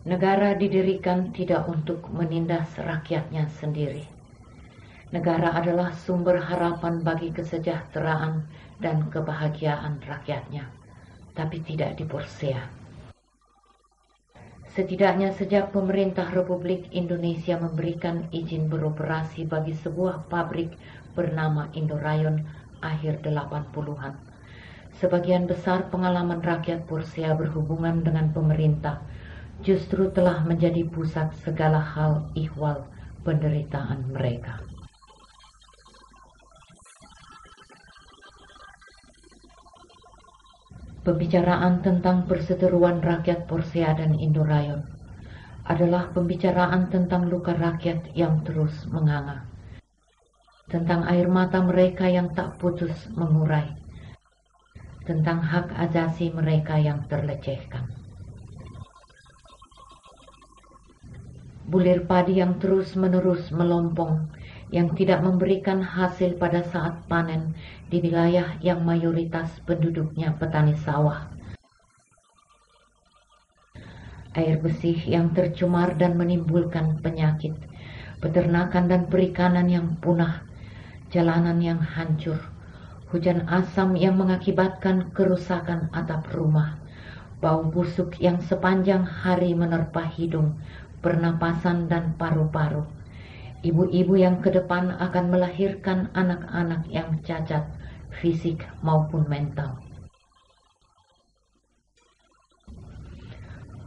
Negara didirikan tidak untuk menindas rakyatnya sendiri. Negara adalah sumber harapan bagi kesejahteraan dan kebahagiaan rakyatnya, tapi tidak di Porsia. Setidaknya sejak pemerintah Republik Indonesia memberikan izin beroperasi bagi sebuah pabrik bernama Indorayon akhir 80-an, sebagian besar pengalaman rakyat Porsia berhubungan dengan pemerintah justru telah menjadi pusat segala hal ihwal penderitaan mereka. Pembicaraan tentang perseteruan rakyat Porsia dan Indorayon adalah pembicaraan tentang luka rakyat yang terus menganga, tentang air mata mereka yang tak putus mengurai, tentang hak asasi mereka yang terlecehkan. Bulir padi yang terus-menerus melompong, yang tidak memberikan hasil pada saat panen di wilayah yang mayoritas penduduknya petani sawah. Air bersih yang tercemar dan menimbulkan penyakit, peternakan dan perikanan yang punah, jalanan yang hancur, hujan asam yang mengakibatkan kerusakan atap rumah, bau busuk yang sepanjang hari menerpa hidung, pernapasan dan paru-paru, ibu-ibu yang ke depan akan melahirkan anak-anak yang cacat, fisik maupun mental.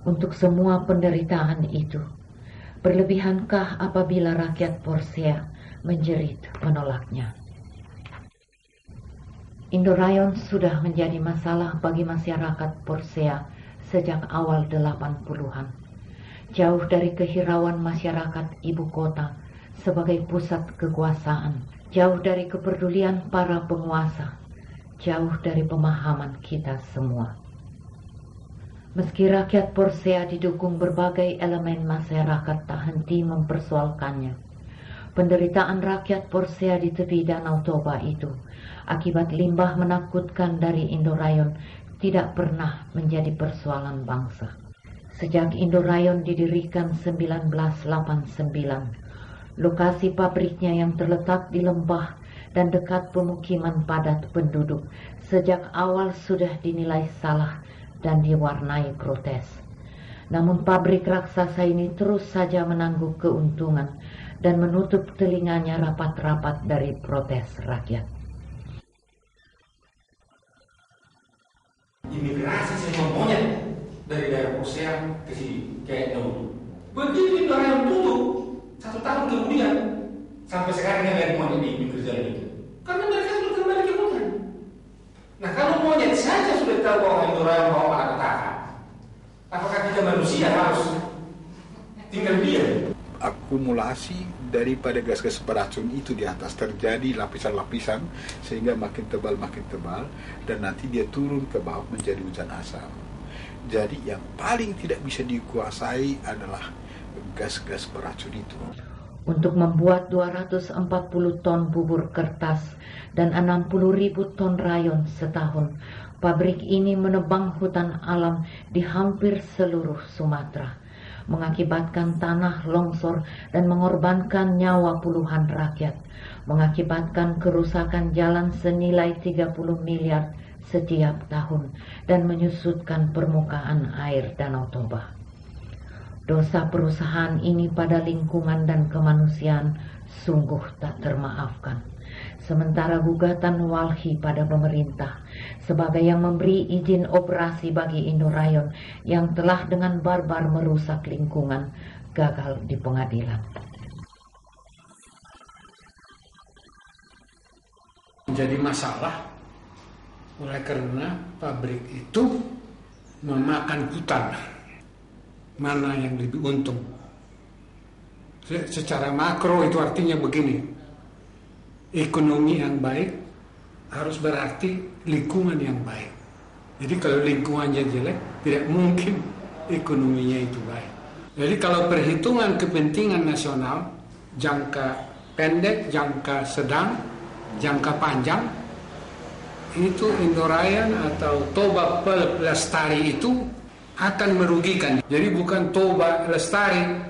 Untuk semua penderitaan itu, berlebihankah apabila rakyat Porsia menjerit menolaknya? Indorayon sudah menjadi masalah bagi masyarakat Porsia sejak awal 80-an. Jauh dari kehirauan masyarakat ibu kota sebagai pusat kekuasaan, jauh dari kepedulian para penguasa, jauh dari pemahaman kita semua. Meski rakyat Porsia didukung berbagai elemen masyarakat tak henti mempersoalkannya, penderitaan rakyat Porsia di tepi Danau Toba itu akibat limbah menakutkan dari Indorayon tidak pernah menjadi persoalan bangsa. Sejak Indorayon didirikan 1989, lokasi pabriknya yang terletak di lembah dan dekat pemukiman padat penduduk sejak awal sudah dinilai salah dan diwarnai protes. Namun pabrik raksasa ini terus saja menangguk keuntungan dan menutup telinganya rapat-rapat dari protes rakyat. Imigrasi semua monyet dari daerah Porsia ke sini kayak dahulu. Begitu Indorayon tutup 1 tahun kemudian sampai sekarang yang lihat monyet di imigrasi itu, karena mereka sudah kembali ke hutan. Nah kalau monyet saja sudah tahu bahwa Indorayon bawa malapetaka, apakah kita manusia harus tinggal diam? Akumulasi daripada gas-gas beracun itu di atas terjadi lapisan-lapisan sehingga makin tebal dan nanti dia turun ke bawah menjadi hujan asam. Jadi yang paling tidak bisa dikuasai adalah gas-gas beracun itu. Untuk membuat 240 ton bubur kertas dan 60.000 ton rayon setahun, pabrik ini menebang hutan alam di hampir seluruh Sumatera, mengakibatkan tanah longsor dan mengorbankan nyawa puluhan rakyat, mengakibatkan kerusakan jalan senilai 30 miliar setiap tahun, dan menyusutkan permukaan air Danau Toba. Dosa perusahaan ini pada lingkungan dan kemanusiaan sungguh tak termaafkan. Sementara gugatan Walhi pada pemerintah sebagai yang memberi izin operasi bagi Indorayon yang telah dengan barbar merusak lingkungan gagal di pengadilan. Menjadi masalah oleh karena pabrik itu memakan hutan. Mana yang lebih untung? Secara makro itu artinya begini, ekonomi yang baik harus berarti lingkungan yang baik. Jadi kalau lingkungannya jelek, tidak mungkin ekonominya itu baik. Jadi kalau perhitungan kepentingan nasional, jangka pendek, jangka sedang, jangka panjang, itu Indorayon atau Toba Pelestari itu akan merugikan. Jadi bukan Toba Lestari,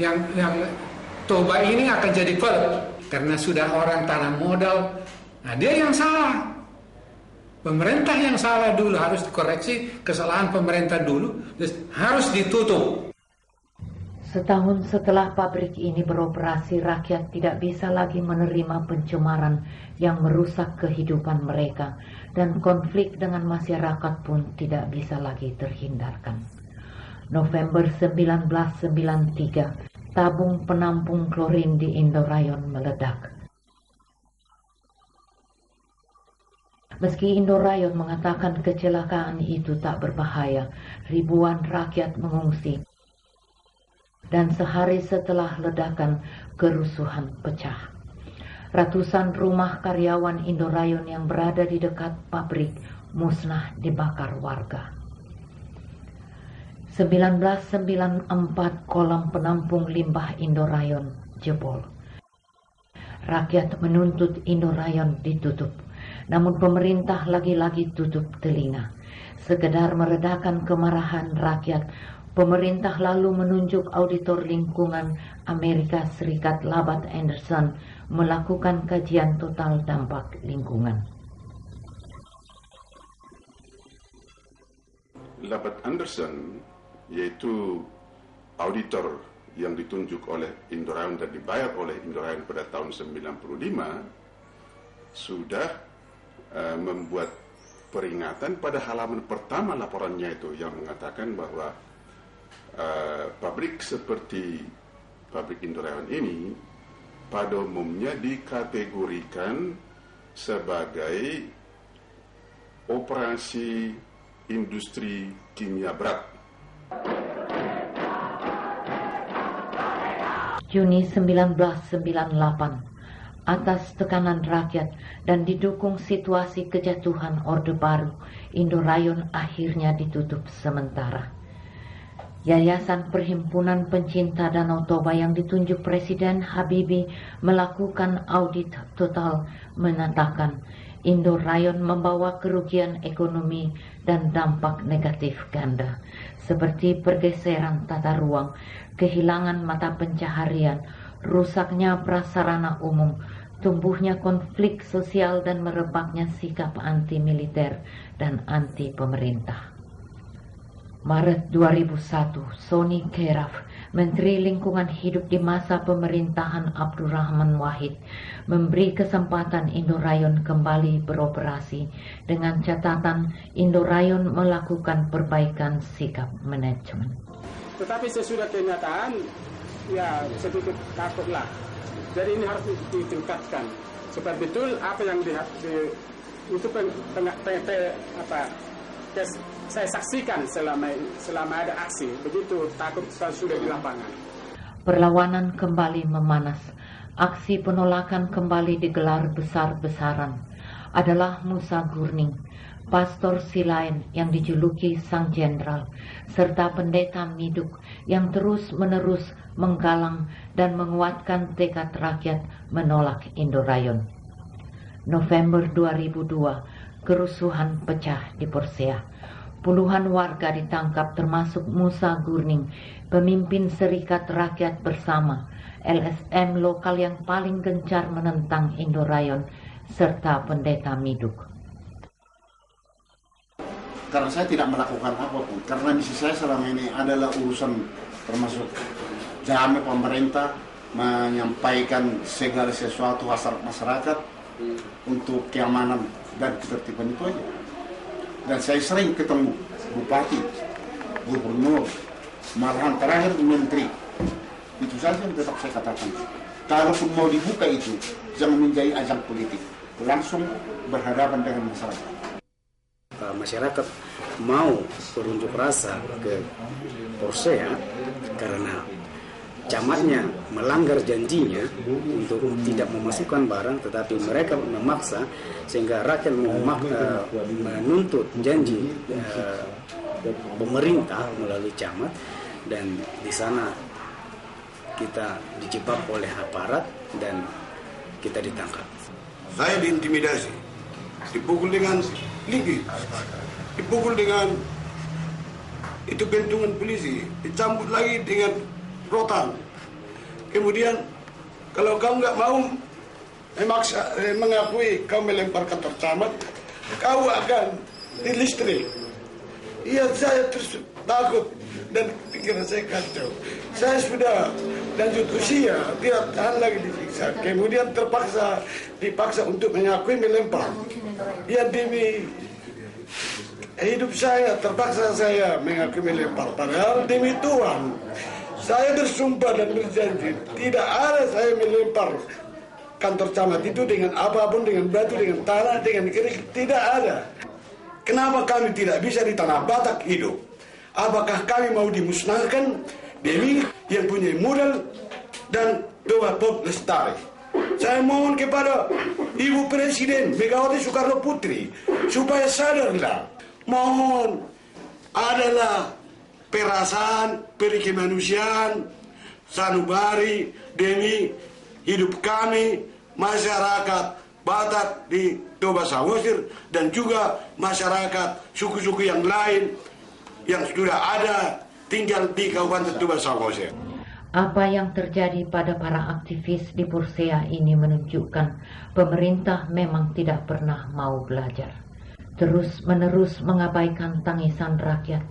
yang Toba ini akan jadi velop karena sudah orang tanam modal. Nah, dia yang salah. Pemerintah yang salah dulu, harus dikoreksi kesalahan pemerintah dulu, harus ditutup. Setahun setelah pabrik ini beroperasi, rakyat tidak bisa lagi menerima pencemaran yang merusak kehidupan mereka, dan konflik dengan masyarakat pun tidak bisa lagi terhindarkan. November 1993, tabung penampung klorin di Indorayon meledak. Meski Indorayon mengatakan kecelakaan itu tak berbahaya, ribuan rakyat mengungsi. Dan sehari setelah ledakan, kerusuhan pecah. Ratusan rumah karyawan Indorayon yang berada di dekat pabrik musnah dibakar warga. 1994, kolam penampung limbah Indorayon jebol. Rakyat menuntut Indorayon ditutup. Namun pemerintah lagi-lagi tutup telinga. Sekedar meredakan kemarahan rakyat, pemerintah lalu menunjuk auditor lingkungan Amerika Serikat Labatt Anderson melakukan kajian total dampak lingkungan. Labatt Anderson, yaitu auditor yang ditunjuk oleh Indorayon dan dibayar oleh Indorayon pada tahun 1995, sudah membuat peringatan pada halaman pertama laporannya itu yang mengatakan bahwa pabrik seperti pabrik Indorayon ini pada umumnya dikategorikan sebagai operasi industri kimia berat. Juni 1998, atas tekanan rakyat dan didukung situasi kejatuhan Orde Baru, Indorayon akhirnya ditutup sementara. Yayasan Perhimpunan Pencinta Danau Toba yang ditunjuk Presiden Habibie melakukan audit total menyatakan Indorayon membawa kerugian ekonomi dan dampak negatif ganda, seperti pergeseran tata ruang, kehilangan mata pencaharian, rusaknya prasarana umum, tumbuhnya konflik sosial dan merebaknya sikap anti-militer dan anti-pemerintah. Maret 2001, Sony Keraf, Menteri Lingkungan Hidup di masa pemerintahan Abdurrahman Wahid, memberi kesempatan Indorayon kembali beroperasi dengan catatan Indorayon melakukan perbaikan sikap manajemen. Tetapi sesudah kenyataan, ya sedikit takutlah. Jadi ini harus ditingkatkan supaya betul apa yang itu saya saksikan selama ada aksi, begitu takut saya sudah di lapangan. Perlawanan kembali memanas. Aksi penolakan kembali digelar besar-besaran. Adalah Musa Gurning, Pastor Silain yang dijuluki Sang Jenderal, serta Pendeta Miduk yang terus-menerus menggalang dan menguatkan tekad rakyat menolak Indorayon. November 2002, kerusuhan pecah di Persea. Puluhan warga ditangkap termasuk Musa Gurning, pemimpin Serikat Rakyat Bersama, LSM lokal yang paling gencar menentang Indorayon, serta Pendeta Miduk. Karena saya tidak melakukan apapun, karena misi saya selama ini adalah urusan termasuk jamin pemerintah menyampaikan segala sesuatu hasrat masyarakat untuk keamanan dan ketertiban itu aja. Dan saya sering ketemu bupati, gubernur, malahan terakhir menteri. Itu saja yang tetap saya katakan. Kalaupun mau dibuka itu, jangan menjadi ajang politik, langsung berhadapan dengan masyarakat. Masyarakat mau berunjuk rasa ke Persea karena camatnya melanggar janjinya untuk tidak memasukkan barang, tetapi mereka memaksa sehingga rakyat menuntut janji pemerintah melalui camat, dan di sana kita dijebak oleh aparat dan kita ditangkap. Saya diintimidasi, dipukul dengan linggi, dipukul dengan itu pentungan polisi, dicampur lagi dengan rotan. Kemudian kalau kau nggak mau mengakui kau melempar kantor camat, kau akan dilistrik. Iya, saya terus takut dan pikiran saya kacau. Saya sudah lanjut usia, tidak tahan lagi disiksa. Kemudian dipaksa untuk mengakui melempar. Ya demi hidup saya, terpaksa saya mengakui melempar. Padahal demi Tuhan, saya bersumpah dan berjanji tidak ada saya melempar kantor camat itu dengan apapun, dengan batu, dengan tanah, dengan kerikil, tidak ada. Kenapa kami tidak bisa di Tanah Batak hidup? Apakah kami mau dimusnahkan demi yang punya modal dan Toba Pop Lestari? Saya mohon kepada Ibu Presiden Megawati Soekarno Putri supaya sadarlah. Mohon adalah perasaan, perikemanusiaan, sanubari demi hidup kami, masyarakat Batak di Toba Samosir dan juga masyarakat suku-suku yang lain yang sudah ada tinggal di Kabupaten Toba Samosir. Apa yang terjadi pada para aktivis di Persea ini menunjukkan pemerintah memang tidak pernah mau belajar. Terus-menerus mengabaikan tangisan rakyat.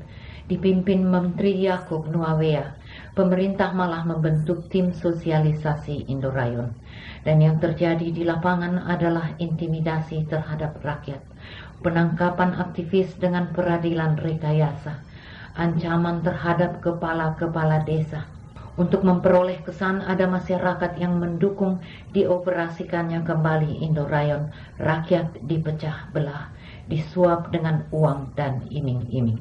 Dipimpin Menteri Yaakob Nuawea, pemerintah malah membentuk tim sosialisasi Indorayon. Dan yang terjadi di lapangan adalah intimidasi terhadap rakyat, penangkapan aktivis dengan peradilan rekayasa, ancaman terhadap kepala-kepala desa. Untuk memperoleh kesan ada masyarakat yang mendukung dioperasikannya kembali Indorayon, rakyat dipecah belah, disuap dengan uang dan iming-iming.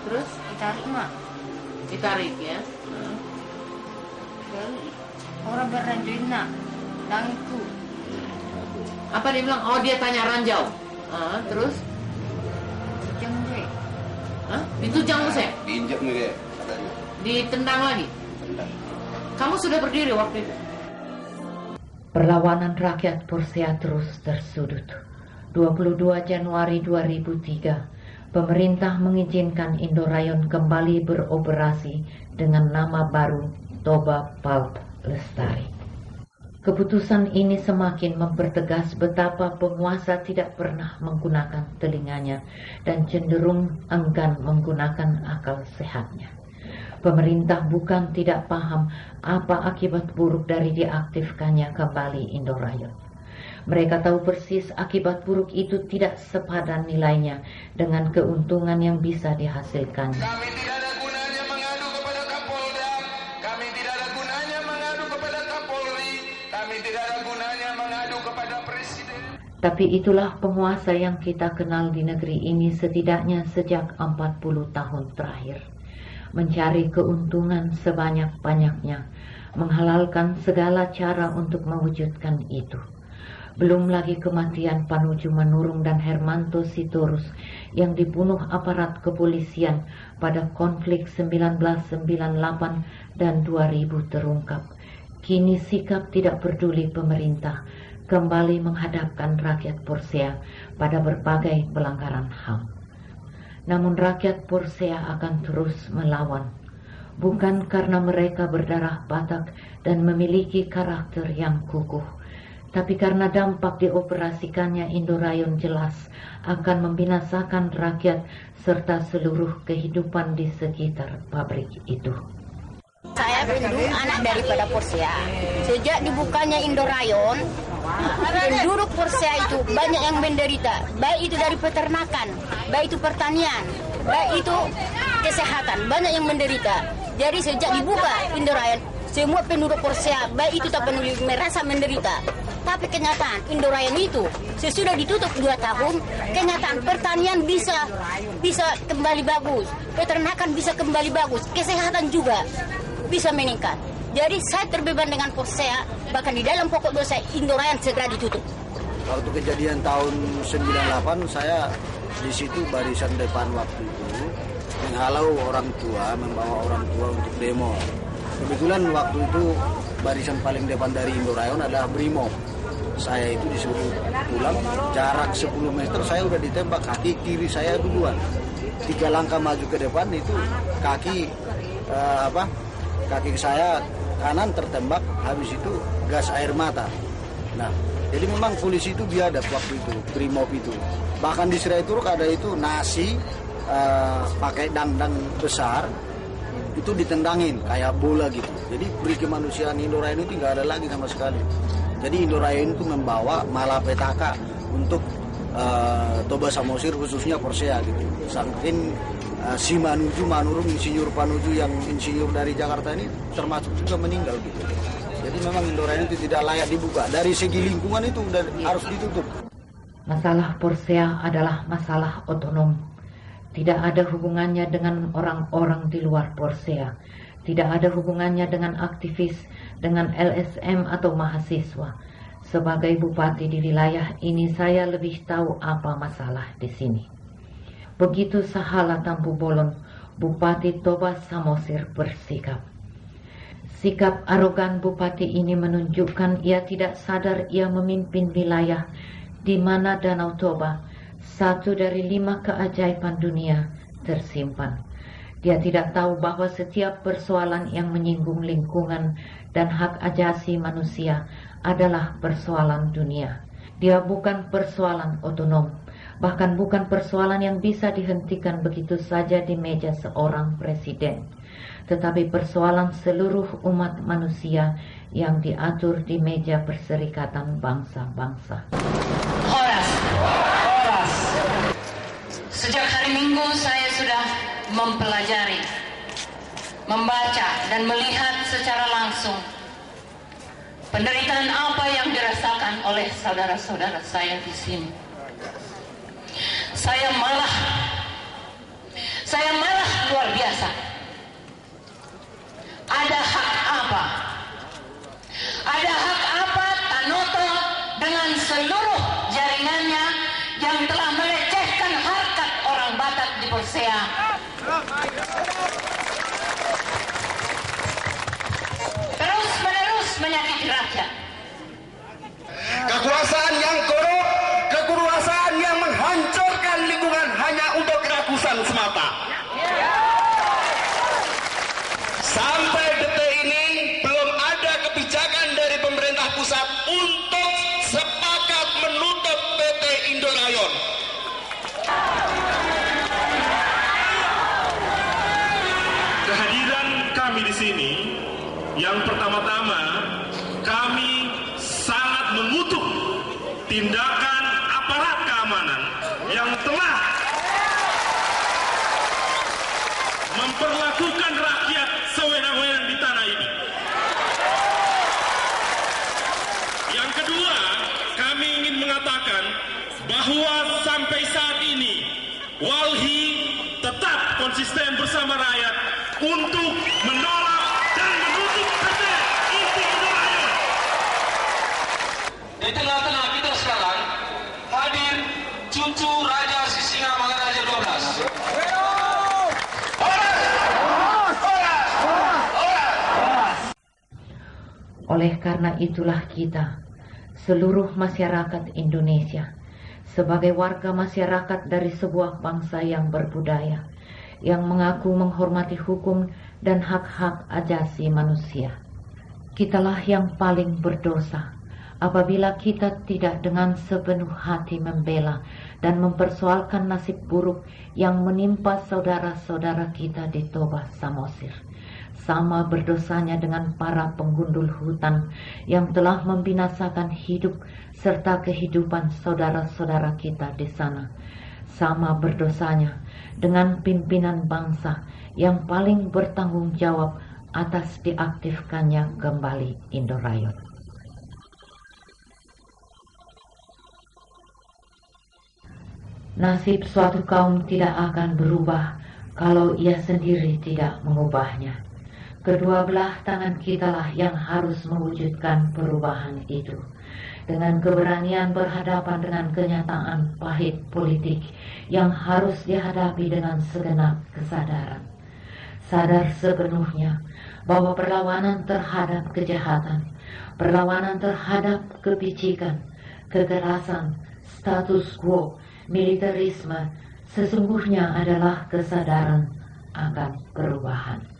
Terus ditarik mak? Ditarik ya? Orang berranjau nak, tangku. Apa dia bilang? Oh, dia tanya ranjau. Terus? Tujang gue. Ditujang Musek? Diinjak nih katanya. Ditendang lagi? Tendang. Kamu sudah berdiri waktu itu? Perlawanan rakyat Persea terus tersudut. 22 Januari 2003, pemerintah mengizinkan Indorayon kembali beroperasi dengan nama baru Toba Pulp Lestari. Keputusan ini semakin mempertegas betapa penguasa tidak pernah menggunakan telinganya dan cenderung enggan menggunakan akal sehatnya. Pemerintah bukan tidak paham apa akibat buruk dari diaktifkannya kembali Indorayon. Mereka tahu persis akibat buruk itu tidak sepadan nilainya dengan keuntungan yang bisa dihasilkannya. Kami tidak ada gunanya mengadu kepada Kapolda, kami tidak ada gunanya mengadu kepada Kapolri, kami tidak ada gunanya mengadu kepada Presiden. Tapi itulah penguasa yang kita kenal di negeri ini setidaknya sejak 40 tahun terakhir. Mencari keuntungan sebanyak-banyaknya, menghalalkan segala cara untuk mewujudkan itu. Belum lagi kematian Panuju Manurung dan Hermanto Sitorus yang dibunuh aparat kepolisian pada konflik 1998 dan 2000 terungkap. Kini sikap tidak peduli pemerintah kembali menghadapkan rakyat Persea pada berbagai pelanggaran HAM. Namun rakyat Persea akan terus melawan, bukan karena mereka berdarah Batak dan memiliki karakter yang kukuh, tapi karena dampak dioperasikannya Indorayon jelas akan membinasakan rakyat serta seluruh kehidupan di sekitar pabrik itu. Saya anak daripada Persea. Sejak dibukanya Indorayon, penduduk Persea itu banyak yang menderita. Baik itu dari peternakan, baik itu pertanian, baik itu kesehatan, banyak yang menderita. Jadi sejak dibuka Indorayon, semua penduduk Persea, baik itu tak penduduk merasa menderita. Tapi kenyataan Indorayon itu sesudah ditutup 2 tahun, kenyataan pertanian bisa kembali bagus, peternakan bisa kembali bagus, kesehatan juga bisa meningkat. Jadi saya terbeban dengan Persea, bahkan di dalam pokok dosa Indorayon segera ditutup. Waktu kejadian tahun 98 saya di situ barisan depan waktu itu menghalau orang tua, membawa orang tua untuk demo. Kebetulan waktu itu barisan paling depan dari Indorayon adalah Brimob. saya itu disuruh pulang, jarak 10 meter saya udah ditembak, kaki kiri saya duluan. 3 langkah maju ke depan itu kaki saya kanan tertembak, habis itu gas air mata. Nah, jadi memang polisi itu biadab waktu itu, Brimob itu. Bahkan di Serai Turuk ada itu nasi pakai dangdang besar, itu ditendangin kayak bola gitu. Jadi peri kemanusiaan Indorayon itu nggak ada lagi sama sekali. Jadi Indorayon itu membawa malapetaka untuk Toba Samosir khususnya Persea gitu. Saking si Manurung, Insinyur Panuju yang insinyur dari Jakarta ini termasuk juga meninggal gitu. Jadi memang Indorayon itu tidak layak dibuka. Dari segi lingkungan itu udah harus ditutup. Masalah Persea adalah masalah otonom. Tidak ada hubungannya dengan orang-orang di luar Persea. Tidak ada hubungannya dengan aktivis, dengan LSM atau mahasiswa. Sebagai bupati di wilayah ini, saya lebih tahu apa masalah di sini. Begitu Sahala Tampu Bolon, Bupati Toba Samosir bersikap. Sikap arogan bupati ini menunjukkan ia tidak sadar ia memimpin wilayah di mana Danau Toba, satu dari 5 keajaiban dunia, tersimpan. Dia tidak tahu bahwa setiap persoalan yang menyinggung lingkungan dan hak asasi manusia adalah persoalan dunia. Dia bukan persoalan otonom, bahkan bukan persoalan yang bisa dihentikan begitu saja di meja seorang presiden, tetapi persoalan seluruh umat manusia yang diatur di meja Perserikatan Bangsa-Bangsa. Horas. Sejak hari Minggu saya sudah mempelajari, membaca dan melihat secara langsung penderitaan apa yang dirasakan oleh saudara-saudara saya di sini. Saya malah luar biasa. Ada hak apa Tanoto dengan seluruh jaringannya yang telah melecehkan harkat orang Batak di Persea, terus-menerus menyakiti rakyat. Kekuasaan yang korup, kekuasaan yang menghancurkan lingkungan hanya untuk kerakusan semata. Sampai detik ini belum ada kebijakan dari pemerintah pusat untuk sepakat menutup PT Indorayon. Kehadiran kami di sini, yang pertama-tama kami sangat mengutuk tindakan aparat keamanan yang telah memperlakukan rakyat sewenang-wenang di tanah ini. Yang kedua, kami ingin mengatakan bahwa sampai saat ini Walhi tetap konsisten bersama rakyat untuk menolak dan menutup PT Inti Indorayon. Di tengah-tengah kita sekarang hadir cucu Raja Sisingamangaraja 12. Oleh karena itulah kita, seluruh masyarakat Indonesia, sebagai warga masyarakat dari sebuah bangsa yang berbudaya, yang mengaku menghormati hukum dan hak-hak asasi manusia, kitalah yang paling berdosa apabila kita tidak dengan sepenuh hati membela dan mempersoalkan nasib buruk yang menimpa saudara-saudara kita di Toba Samosir. Sama berdosanya dengan para penggundul hutan yang telah membinasakan hidup serta kehidupan saudara-saudara kita di sana. Sama berdosanya dengan pimpinan bangsa yang paling bertanggung jawab atas diaktifkannya kembali Indorayon. Nasib suatu kaum tidak akan berubah kalau ia sendiri tidak mengubahnya. Kedua belah tangan kitalah yang harus mewujudkan perubahan itu. Dengan keberanian berhadapan dengan kenyataan pahit politik yang harus dihadapi dengan segenap kesadaran. Sadar sepenuhnya bahwa perlawanan terhadap kejahatan Perlawanan terhadap kepicikan, kekerasan, status quo, militerisme sesungguhnya adalah kesadaran akan perubahan.